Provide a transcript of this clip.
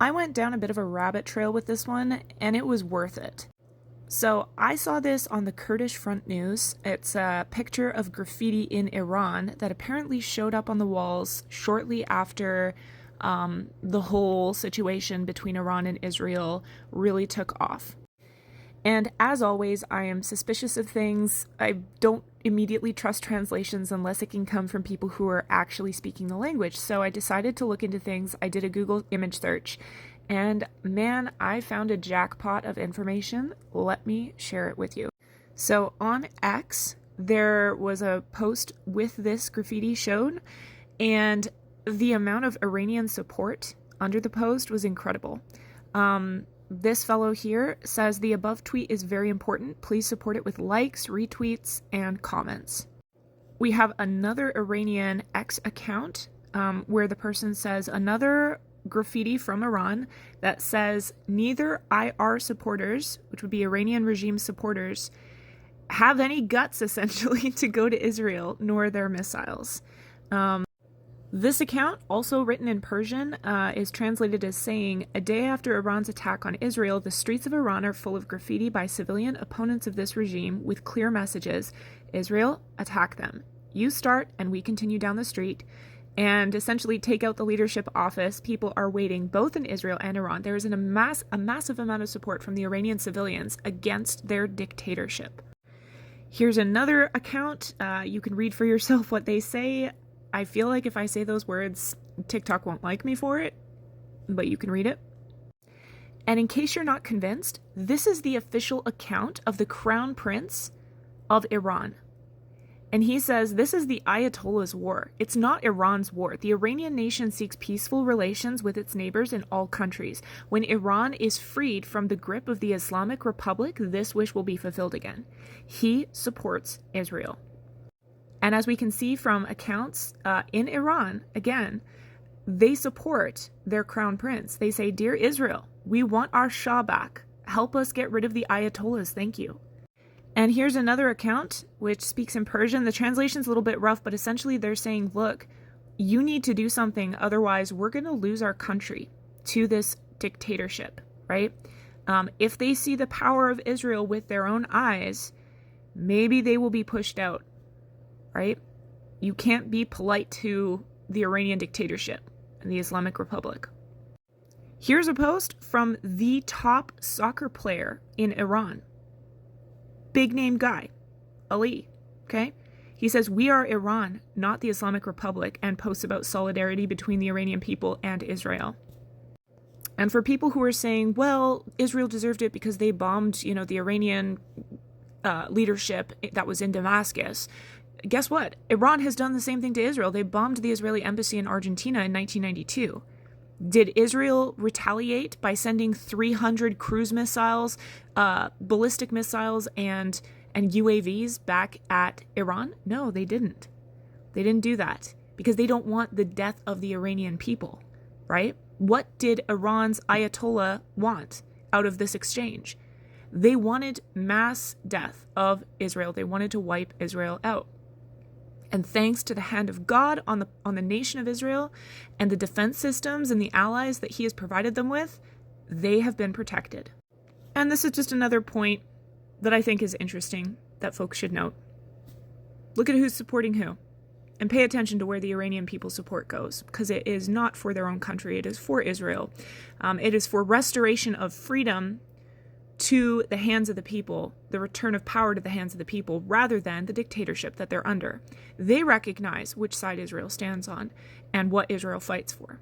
I went down a bit of a rabbit trail with this one, and it was worth it. So I saw this on the Kurdish Front News. It's a picture of graffiti in Iran that apparently showed up on the walls shortly after the whole situation between Iran and Israel really took off. And as always, I am suspicious of things. I don't immediately trust translations unless it can come from people who are actually speaking the language. So I decided to look into things. I did a Google image search, and man, I found a jackpot of information. Let me share it with you. So on X, there was a post with this graffiti shown, and the amount of Iranian support under the post was incredible. This fellow here says the above tweet is very important. Please support it with likes, retweets, and comments. We have another Iranian X account where the person says another graffiti from Iran that says neither IR supporters, which would be Iranian regime supporters, have any guts essentially to go to Israel, nor their missiles. This account, also written in Persian, is translated as saying, a day after Iran's attack on Israel, the streets of Iran are full of graffiti by civilian opponents of this regime with clear messages. Israel, attack them. You start and we continue down the street. And essentially take out the leadership office. People are waiting both in Israel and Iran. There is a massive amount of support from the Iranian civilians against their dictatorship. Here's another account. You can read for yourself what they say. I feel like if I say those words, TikTok won't like me for it, but you can read it. And in case you're not convinced, this is the official account of the Crown Prince of Iran. And he says, this is the Ayatollah's war. It's not Iran's war. The Iranian nation seeks peaceful relations with its neighbors in all countries. When Iran is freed from the grip of the Islamic Republic, this wish will be fulfilled again. He supports Israel. And as we can see from accounts in Iran, again, they support their crown prince. They say, dear Israel, we want our Shah back. Help us get rid of the Ayatollahs. Thank you. And here's another account which speaks in Persian. The translation's a little bit rough, but essentially they're saying, look, you need to do something. Otherwise, we're going to lose our country to this dictatorship, right? If they see the power of Israel with their own eyes, maybe they will be pushed out. Right? You can't be polite to the Iranian dictatorship and the Islamic Republic. Here's a post from the top soccer player in Iran. Big name guy, Ali. Okay? He says, we are Iran, not the Islamic Republic, and posts about solidarity between the Iranian people and Israel. And for people who are saying, well, Israel deserved it because they bombed, the Iranian leadership that was in Damascus, guess what? Iran has done the same thing to Israel. They bombed the Israeli embassy in Argentina in 1992. Did Israel retaliate by sending 300 cruise missiles, ballistic missiles, and UAVs back at Iran? No, they didn't. They didn't do that because they don't want the death of the Iranian people, right? What did Iran's Ayatollah want out of this exchange? They wanted mass death of Israel. They wanted to wipe Israel out. And thanks to the hand of God on the nation of Israel and the defense systems and the allies that he has provided them with, they have been protected. And this is just another point that I think is interesting that folks should note. Look at who's supporting who. And pay attention to where the Iranian people's support goes, because it is not for their own country. It is for Israel. It is for restoration of freedom to the hands of the people, the return of power to the hands of the people, rather than the dictatorship that they're under. They recognize which side Israel stands on and what Israel fights for.